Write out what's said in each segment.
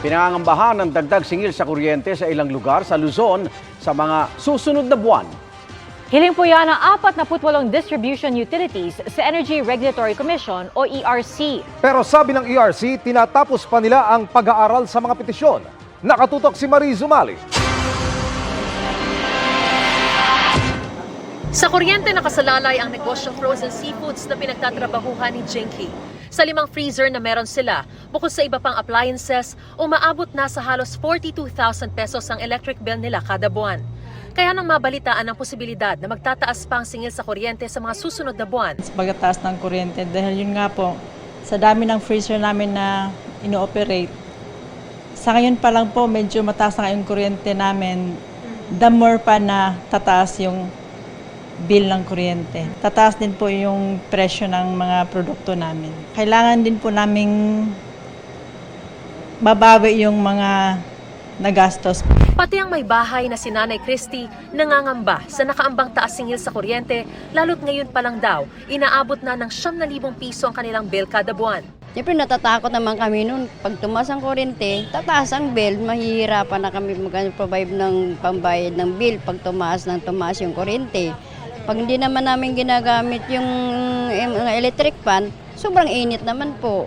Pinangangambahan ng dagdag singil sa kuryente sa ilang lugar sa Luzon sa mga susunod na buwan. Hiling po yan ng 48 distribution utilities sa Energy Regulatory Commission o ERC. Pero sabi ng ERC, tinatapos pa nila ang pag-aaral sa mga petisyon. Nakatutok si Marie Zumali. Sa kuryente nakasalalay ang negosyo frozen seafoods na pinagtatrabahuhan ni Jinky. Sa 5 freezer na meron sila, bukod sa iba pang appliances, umaabot na sa halos 42,000 pesos ang electric bill nila kada buwan. Kaya nang mabalitaan ang posibilidad na magtataas pa ang singil sa kuryente sa mga susunod na buwan. Pagkataas ng kuryente dahil yun nga po, sa dami ng freezer namin na ino-operate, sa ngayon pa lang po medyo mataas na yung kuryente namin, the more pa na tataas yung bill ng kuryente. Tataas din po yung presyo ng mga produkto namin. Kailangan din po naming babawi yung mga nagastos. Pati ang may bahay na si Nanay Christy nangangamba sa nakaambang taas singil sa kuryente, lalo't ngayon pa lang daw, inaabot na ng 9,000 piso ang kanilang bill kada buwan. Siyempre natatakot naman kami noon. Pag tumaas ang kuryente, tataas ang bill, mahihirapan na kami mag-provide ng pambayad ng bill pag tumaas yung kuryente. Pag hindi naman namin ginagamit yung electric fan, sobrang init naman po.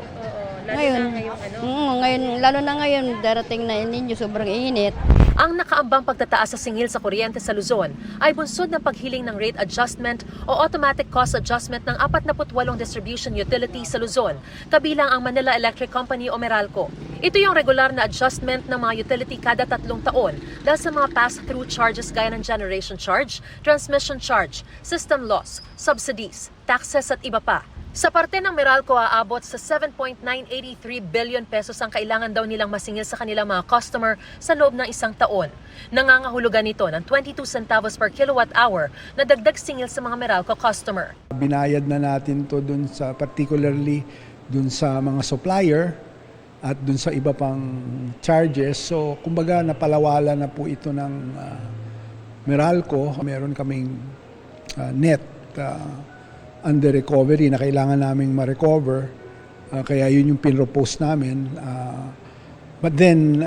Ngayon, lalo na ngayon, darating na ninyo, sobrang init. Ang nakaambang pagtataas sa singil sa kuryente sa Luzon ay bunsod ng paghiling ng rate adjustment o automatic cost adjustment ng 48 distribution utility sa Luzon, kabilang ang Manila Electric Company o Meralco. Ito yung regular na adjustment ng mga utility kada 3 taon dahil sa mga pass-through charges gaya ng generation charge, transmission charge, system loss, subsidies, taxes at iba pa. Sa parte ng Meralco, aabot sa 7.983 billion pesos ang kailangan daw nilang masingil sa kanilang mga customer sa loob ng 1 taon. Nangangahulugan nito ng 22 centavos per kilowatt hour na dagdag singil sa mga Meralco customer. Binayad na natin to dun sa particularly dun sa mga supplier at dun sa iba pang charges. So kumbaga napalawala na po ito ng Meralco. Meron kaming net under recovery na kailangan naming ma-recover. Kaya yun yung pinropose namin. But then,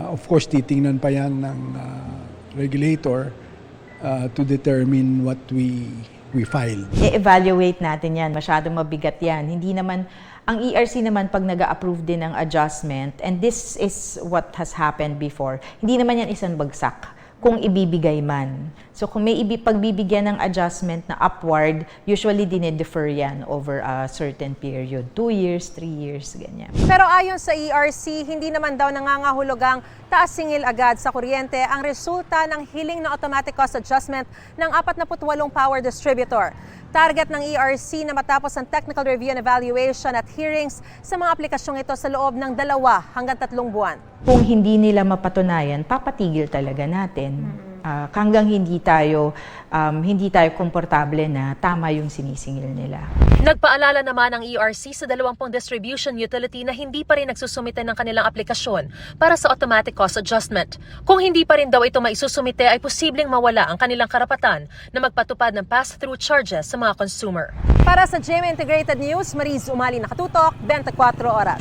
of course, titingnan pa yan ng regulator to determine what we filed. I-evaluate natin yan. Masyadong mabigat yan. Hindi naman, ang ERC naman pag nag-approve din ng adjustment, and this is what has happened before, hindi naman yan isang bagsak kung ibibigay man. So kung may pagbibigyan ng adjustment na upward, usually dinedefer yan over a certain period. 2 years, 3 years, ganyan. Pero ayon sa ERC, hindi naman daw nangangahulugang taas singil agad sa kuryente ang resulta ng hiling na automatic cost adjustment ng 48 power distributor. Target ng ERC na matapos ang technical review and evaluation at hearings sa mga aplikasyong ito sa loob ng 2 hanggang 3 buwan. Kung hindi nila mapatunayan, papatigil talaga natin. Hanggang hindi tayo komportable na tama yung sinisingil nila. Nagpaalala naman ang ERC sa 20 distribution utility na hindi pa rin nagsusumite ng kanilang aplikasyon para sa automatic cost adjustment. Kung hindi pa rin daw ito maisusumite ay posibleng mawala ang kanilang karapatan na magpatupad ng pass-through charges sa mga consumer. Para sa GMA Integrated News, Marie Zumali, nakatutok, 24 oras.